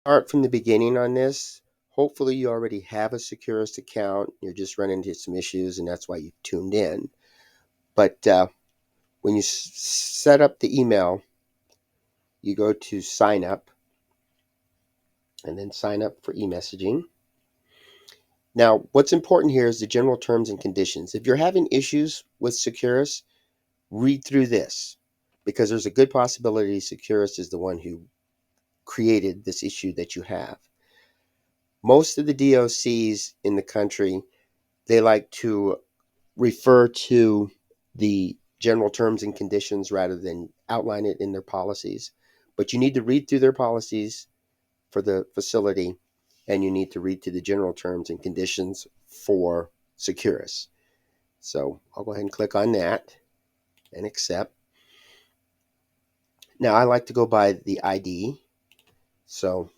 Start from the beginning on this. Hopefully, you already have a Securus account. You're just running into some issues, and that's why you tuned in. But when you set up the email, you go to sign up and then sign up for e-messaging. Now, what's important here is the general terms and conditions. If you're having issues with Securus, read through this because there's a good possibility Securus is the one who created this issue that you have. Most of the DOCs in the country, they like to refer to the general terms and conditions rather than outline it in their policies. But you need to read through their policies for the facility, and you need to read through the general terms and conditions for Securus. So I'll go ahead and click on that and accept. Now I like to go by the ID. So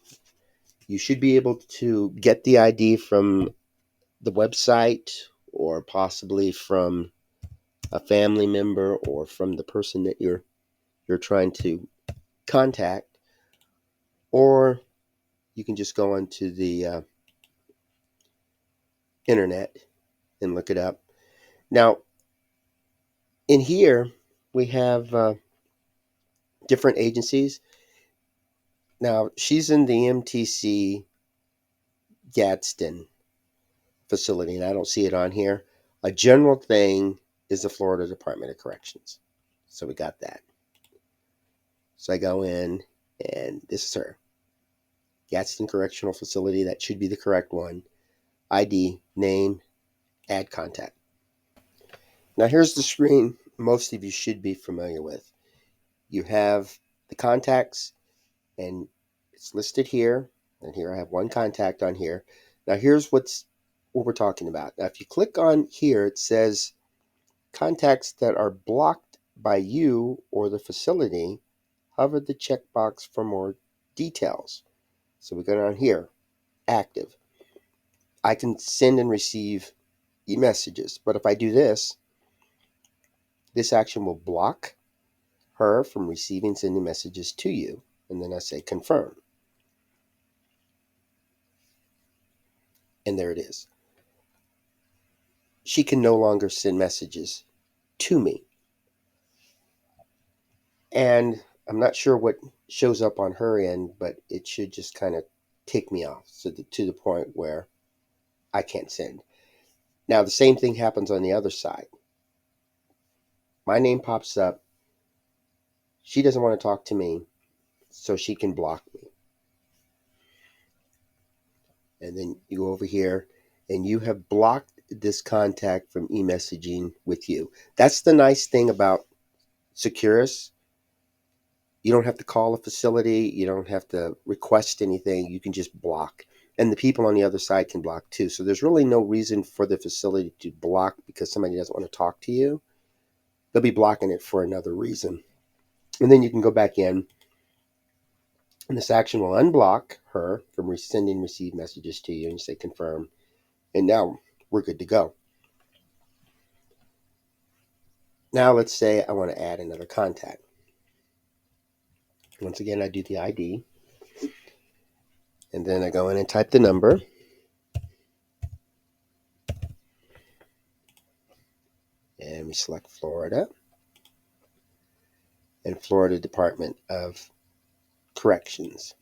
you should be able to get the ID from the website or possibly from a family member or from the person that you're trying to contact, or you can just go onto the internet and look it up. Now, in here, we have different agencies. Now, she's in the MTC Gadsden facility, and I don't see it on here. A general thing is the Florida Department of Corrections. So we got that. So I go in, and this is her. Gadsden Correctional Facility. That should be the correct one. ID, name, add contact. Now here's the screen most of you should be familiar with. You have the contacts, and it's listed here. And here I have one contact on here. Now here's what we're talking about. Now if you click on here, it says contacts that are blocked by you or the facility, hover the checkbox for more details. So we go down here, active. I can send and receive e-messages, but if I do this, this action will block her from receiving sending messages to you. And then I say confirm. And there it is. She can no longer send messages to me. And I'm not sure what shows up on her end, but it should just kind of take me off to the point where I can't send. Now, the same thing happens on the other side. My name pops up. She doesn't want to talk to me, so she can block me. And then you go over here, and you have blocked this contact from e-messaging with you. That's the nice thing about Securus. You don't have to call a facility. You don't have to request anything. You can just block. And the people on the other side can block too. So there's really no reason for the facility to block because somebody doesn't want to talk to you. They'll be blocking it for another reason. And then you can go back in, and this action will unblock her from sending received messages to you, and you say confirm. And now we're good to go. Now let's say I want to add another contact. Once again, I do the ID, and then I go in and type the number. And we select Florida and Florida Department of Corrections.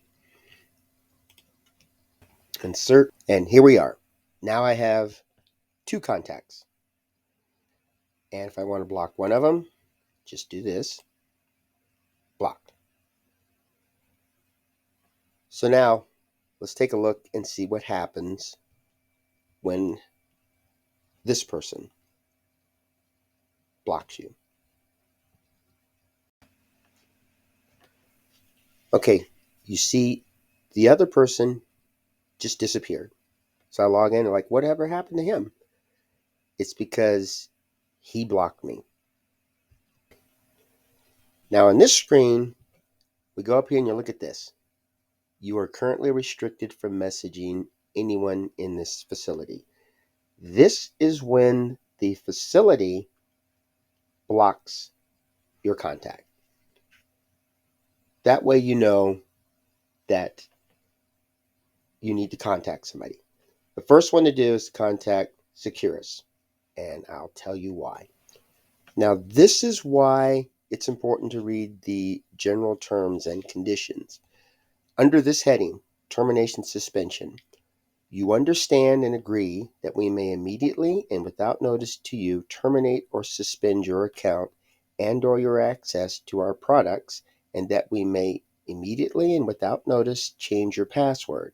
Insert, and here we are. Now I have two contacts. And if I want to block one of them, just do this, blocked. So now let's take a look and see what happens when this person blocks you. Okay, you see the other person just disappeared. So I log in and like, whatever happened to him? It's because he blocked me. Now on this screen, we go up here and you look at this. You are currently restricted from messaging anyone in this facility. This is when the facility blocks your contact. That way you know that you need to contact somebody. The first one to do is to contact Securus, and I'll tell you why. Now, this is why it's important to read the general terms and conditions. Under this heading, termination suspension, you understand and agree that we may immediately and without notice to you terminate or suspend your account and or your access to our products, and that we may immediately and without notice change your password.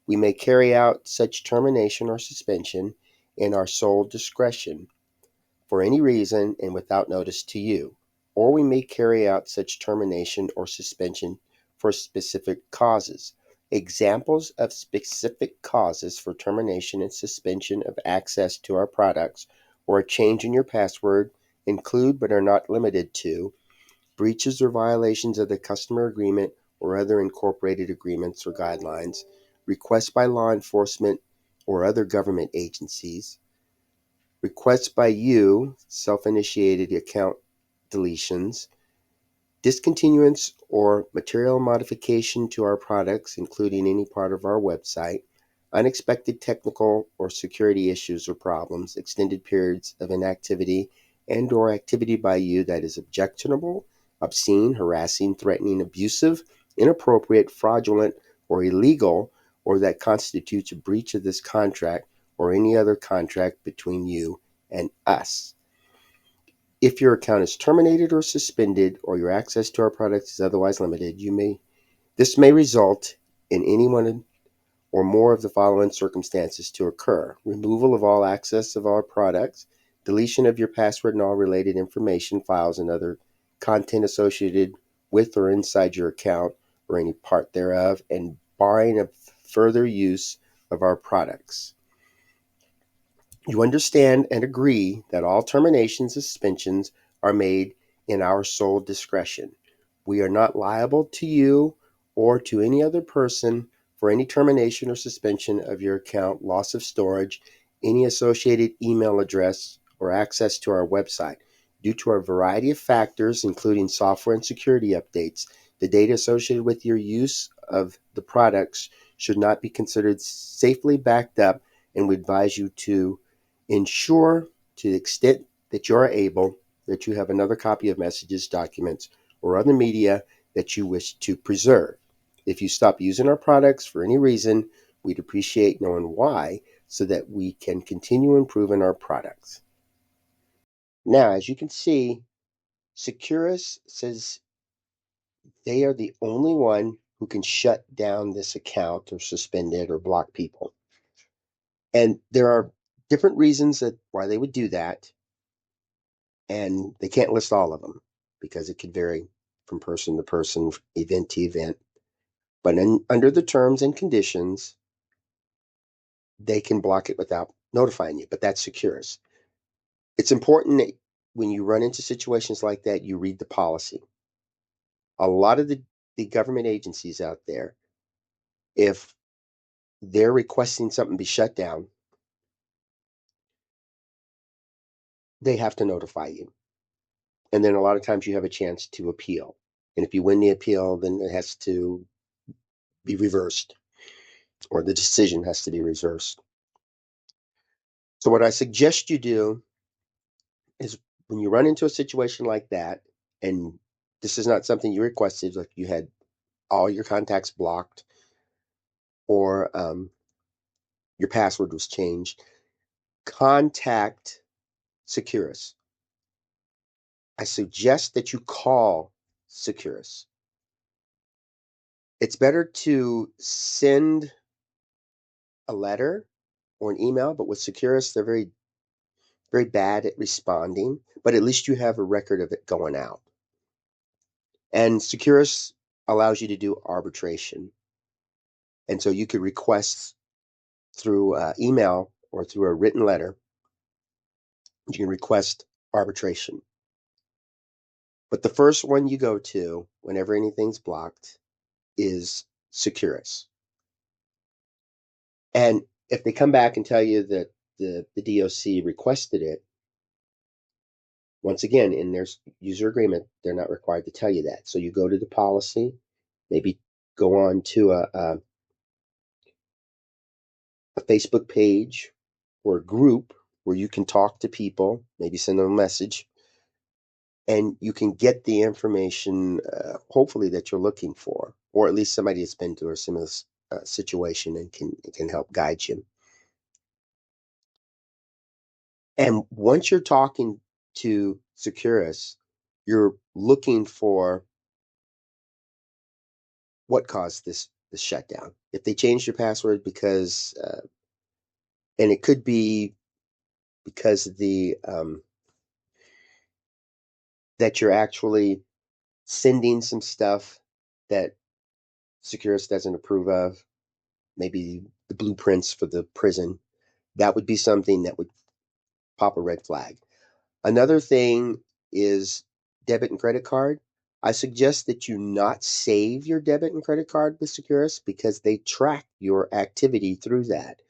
We may carry out such termination or suspension in our sole discretion for any reason and without notice to you, or we may carry out such termination or suspension for specific causes. Examples of specific causes for termination and suspension of access to our products or a change in your password include but are not limited to breaches or violations of the customer agreement or other incorporated agreements or guidelines, requests by law enforcement or other government agencies, requests by you, self-initiated account deletions, discontinuance or material modification to our products, including any part of our website, unexpected technical or security issues or problems, extended periods of inactivity and or activity by you that is objectionable, obscene, harassing, threatening, abusive, inappropriate, fraudulent, or illegal, or that constitutes a breach of this contract or any other contract between you and us. If your account is terminated or suspended or your access to our products is otherwise limited, this may result in any one or more of the following circumstances to occur: removal of all access of our products, deletion of your password and all related information, files, and other content associated with or inside your account or any part thereof, and barring of further use of our products. You understand and agree that all terminations and suspensions are made in our sole discretion. We are not liable to you or to any other person for any termination or suspension of your account, loss of storage, any associated email address, or access to our website. Due to a variety of factors, including software and security updates, the data associated with your use of the products should not be considered safely backed up, and we advise you to ensure, to the extent that you are able, that you have another copy of messages, documents, or other media that you wish to preserve. If you stop using our products for any reason, we'd appreciate knowing why so that we can continue improving our products. Now, as you can see, Securus says they are the only one who can shut down this account or suspend it or block people. And there are different reasons why they would do that. And they can't list all of them because it could vary from person to person, event to event. But under the terms and conditions, they can block it without notifying you. But that's Securus. It's important that when you run into situations like that, you read the policy. A lot of the government agencies out there, if they're requesting something be shut down, they have to notify you. And then a lot of times you have a chance to appeal. And if you win the appeal, then it has to be reversed, or the decision has to be reversed. So what I suggest you do is when you run into a situation like that, and this is not something you requested, like you had all your contacts blocked, or your password was changed, contact Securus. I suggest that you call Securus. It's better to send a letter or an email, but with Securus, they're very, very bad at responding, but at least you have a record of it going out. And Securus allows you to do arbitration. And so you could request through email or through a written letter, you can request arbitration. But the first one you go to whenever anything's blocked is Securus. And if they come back and tell you that the DOC requested it, once again, in their user agreement, they're not required to tell you that. So you go to the policy, maybe go on to a Facebook page or a group where you can talk to people, maybe send them a message, and you can get the information, hopefully, that you're looking for, or at least somebody that's been through a similar situation and can help guide you. And once you're talking to Securus, you're looking for what caused this shutdown. If they changed your password because, and it could be because of the that you're actually sending some stuff that Securus doesn't approve of, maybe the blueprints for the prison. That would be something that would pop a red flag. Another thing is debit and credit card. I suggest that you not save your debit and credit card with Securus because they track your activity through that.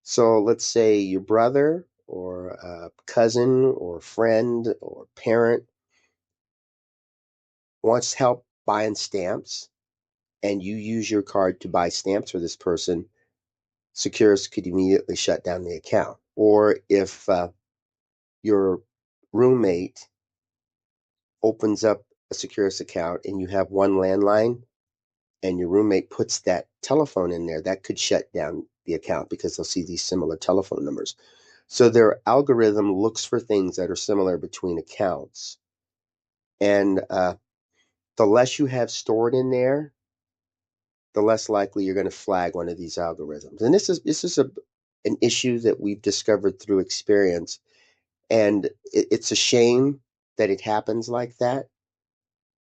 So let's say your brother or a cousin or friend or parent wants help buying stamps and you use your card to buy stamps for this person, Securus could immediately shut down the account. Or if your roommate opens up a Securus account and you have one landline and your roommate puts that telephone in there, that could shut down the account because they'll see these similar telephone numbers. So their algorithm looks for things that are similar between accounts. And the less you have stored in there, the less likely you're going to flag one of these algorithms. And this is an issue that we've discovered through experience. And it's a shame that it happens like that.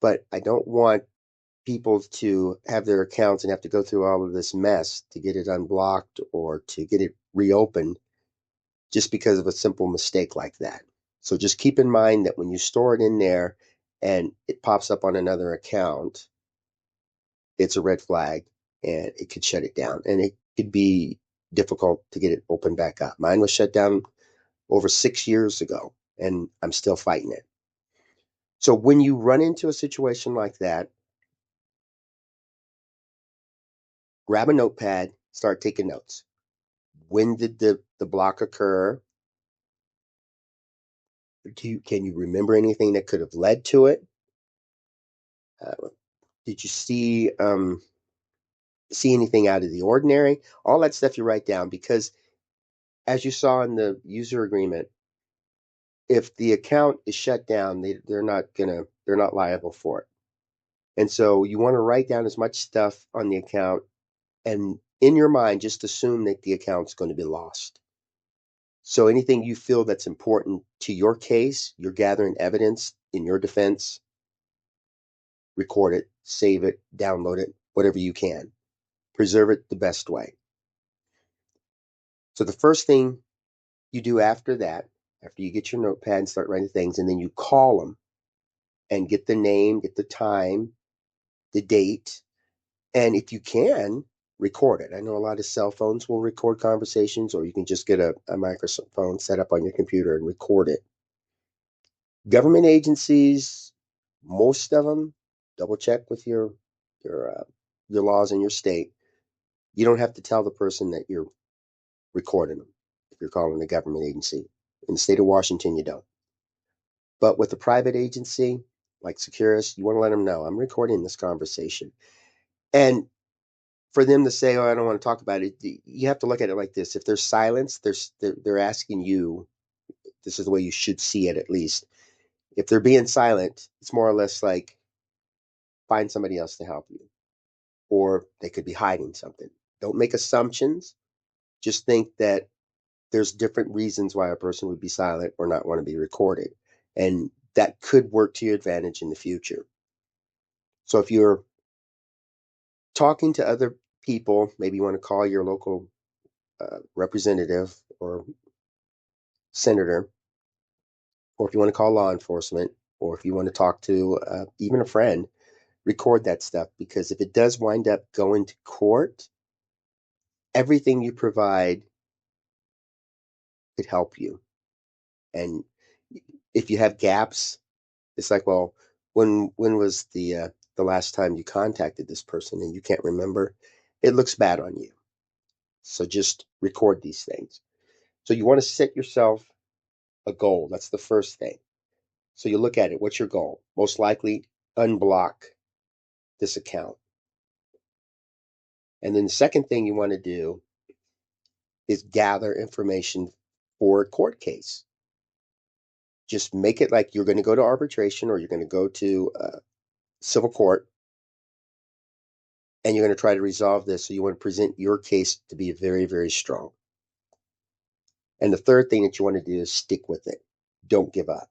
But I don't want people to have their accounts and have to go through all of this mess to get it unblocked or to get it reopened just because of a simple mistake like that. So just keep in mind that when you store it in there and it pops up on another account, it's a red flag and it could shut it down. And it could be difficult to get it opened back up. Mine was shut down over 6 years ago and I'm still fighting it. So when you run into a situation like that, grab a notepad, start taking notes. When did the block occur? Can you remember anything that could have led to it? Uh, did you see anything out of the ordinary? All that stuff you write down because, as you saw in the user agreement, if the account is shut down, they're not liable for it. And so you want to write down as much stuff on the account, and in your mind, just assume that the account's going to be lost. So anything you feel that's important to your case, you're gathering evidence in your defense, record it, save it, download it, whatever you can. Preserve it the best way. So the first thing you do after that, after you get your notepad and start writing things, and then you call them and get the name, get the time, the date, and if you can, record it. I know a lot of cell phones will record conversations, or you can just get a microphone set up on your computer and record it. Government agencies, most of them, double check with your uh, your laws in your state. You don't have to tell the person that you're recording them if you're calling a government agency. In the state of Washington, you don't. But with a private agency like Securus, you want to let them know I'm recording this conversation. And for them to say, "Oh, I don't want to talk about it," you have to look at it like this: if there's silence, they're asking you. This is the way you should see it, at least. If they're being silent, it's more or less like find somebody else to help you, or they could be hiding something. Don't make assumptions. Just think that there's different reasons why a person would be silent or not want to be recorded, and that could work to your advantage in the future. So if you're talking to other people, maybe you want to call your local representative or senator, or if you want to call law enforcement, or if you want to talk to even a friend, record that stuff because if it does wind up going to court, everything you provide could help you. And if you have gaps, it's like, well, when was the last time you contacted this person and you can't remember? It looks bad on you. So just record these things. So you want to set yourself a goal. That's the first thing. So you look at it. What's your goal? Most likely unblock this account. And then the second thing you want to do is gather information for a court case. Just make it like you're going to go to arbitration or you're going to go to civil court and you're going to try to resolve this. So you want to present your case to be very, very strong. And the third thing that you want to do is stick with it. Don't give up.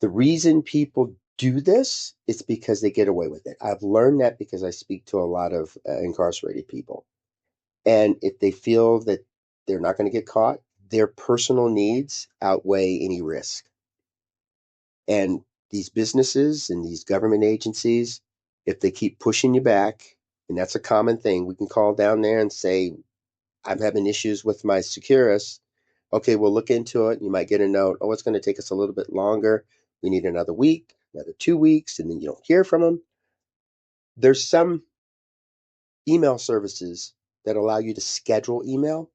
The reason people do this is because they get away with it. I've learned that because I speak to a lot of incarcerated people. And if they feel that they're not going to get caught, their personal needs outweigh any risk. And these businesses and these government agencies, if they keep pushing you back, and that's a common thing, we can call down there and say, I'm having issues with my Securus. Okay, we'll look into it. You might get a note, oh, it's going to take us a little bit longer. We need another week, another 2 weeks, and then you don't hear from them. There's some email services that allow you to schedule email.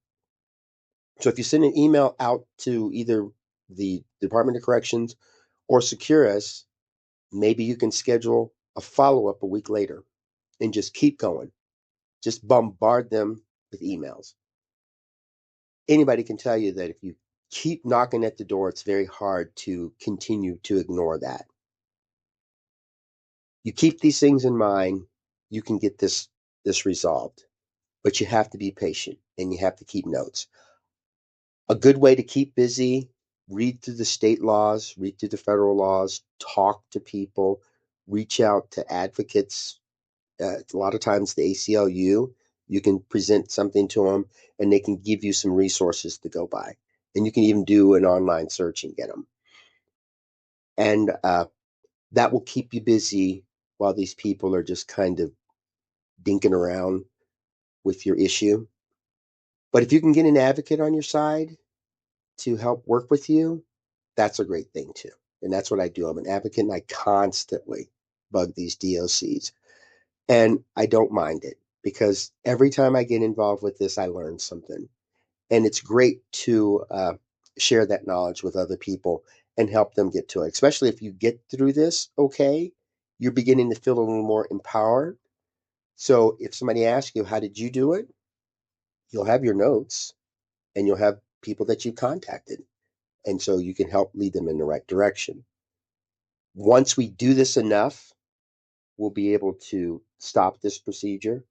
So if you send an email out to either the Department of Corrections or Securus, maybe you can schedule a follow-up a week later and just keep going. Just bombard them with emails. Anybody can tell you that if you keep knocking at the door, it's very hard to continue to ignore that. You keep these things in mind, you can get this resolved. But you have to be patient and you have to keep notes. A good way to keep busy, read through the state laws, read through the federal laws, talk to people, reach out to advocates. A lot of times the ACLU, you can present something to them and they can give you some resources to go by. And you can even do an online search and get them. And that will keep you busy while these people are just kind of dinking around with your issue. But if you can get an advocate on your side to help work with you, that's a great thing too. And that's what I do. I'm an advocate and I constantly bug these DOCs. And I don't mind it because every time I get involved with this, I learn something. And it's great to share that knowledge with other people and help them get to it. Especially if you get through this okay, you're beginning to feel a little more empowered. So if somebody asks you, how did you do it? You'll have your notes and you'll have people that you contacted. And so you can help lead them in the right direction. Once we do this enough, we'll be able to stop this procedure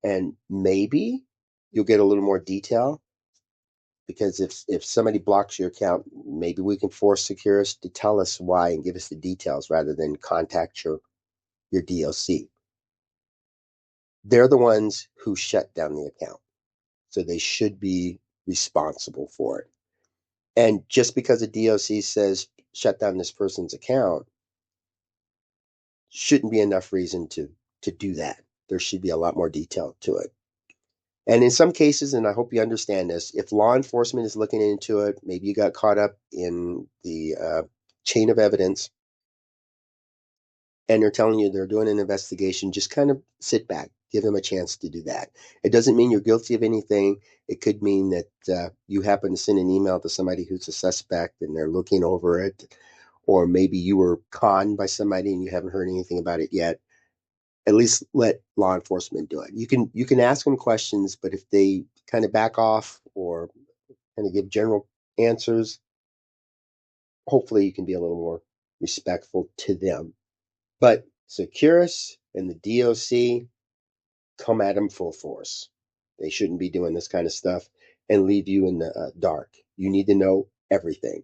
and maybe you'll get a little more detail because if somebody blocks your account, maybe we can force Securus to tell us why and give us the details rather than contact your DOC. They're the ones who shut down the account, so they should be responsible for it. And just because a DOC says shut down this person's account shouldn't be enough reason to do that. There should be a lot more detail to it. And in some cases, and I hope you understand this, if law enforcement is looking into it, maybe you got caught up in the chain of evidence and they're telling you they're doing an investigation, just kind of sit back, give them a chance to do that. It doesn't mean you're guilty of anything. It could mean that you happen to send an email to somebody who's a suspect and they're looking over it. Or maybe you were conned by somebody and you haven't heard anything about it yet. At least let law enforcement do it. You can ask them questions, but if they kind of back off or kind of give general answers, hopefully you can be a little more respectful to them. But Securus and the DOC come at them full force. They shouldn't be doing this kind of stuff and leave you in the dark. You need to know everything.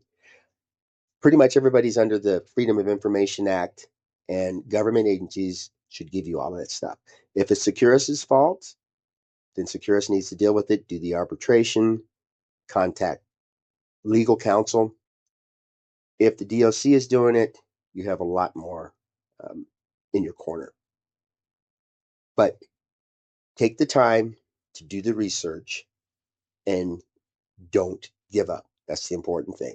Pretty much everybody's under the Freedom of Information Act, and government agencies should give you all of that stuff. If it's Securus's fault, then Securus needs to deal with it, do the arbitration, contact legal counsel. If the DOC is doing it, you have a lot more in your corner. But take the time to do the research and don't give up. That's the important thing.